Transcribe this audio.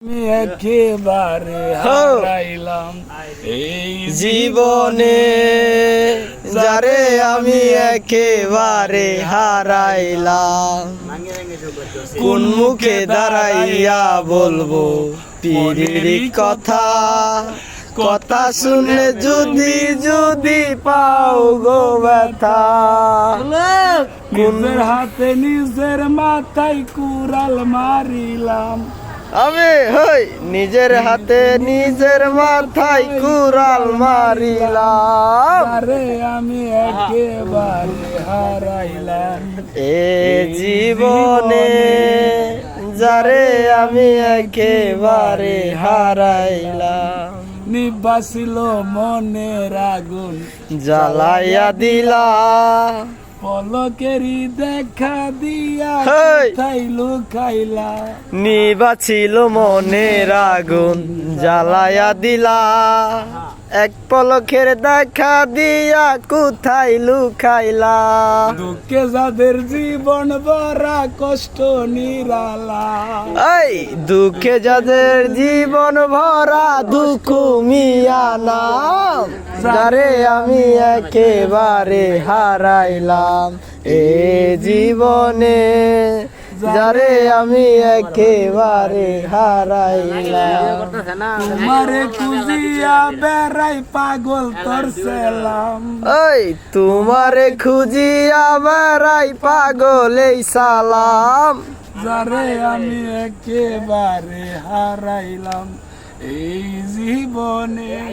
আমি একেবারে হারাইলাম এই জীবনে যারে আমি একেবারে হারাইলাম, কোন মুখে দাঁড়াইয়া বলবো পীরের কথা, কথা শুনে যদি যদি পাও গো ব্যথা। নিজের হাতে নিজের মাথায় কুড়াল মারিলাম, আমি হই নিজের হাতে নিজের মাথায় কুড়াল মারিলাম, আরে আমি একেবারে হারাইলাম এ জীবনে যারে আমি একেবারে হারাইলাম। নিবাসিল মনের আগুন জ্বালাইয়া দিলা, পলকেরই দেখা দিয়া হেই! কোথায় লুকাইলা, নিবাছিল মনের আগুন জ্বালাইয়া দিলা, এক পলকের দেখা দিয়া কোথায় লুকাইলা। দুঃখে যাদের জীবন ভরা কষ্ট নিরালা, এই দুঃখে যাদের জীবন ভরা দুঃখ মিয়া নাম, যারে আমি একেবারে হারাইলাম এ জীবনে, যারে আমি একেবারে হারাইলাম। তোমারে খুঁজিয়া বেড়াই পাগল তোর সেলাম, ওই তোমারে খুঁজিয়া বেড়াই পাগল এই সালাম, যারে আমি একেবারে হারাইলাম এই জীবনে।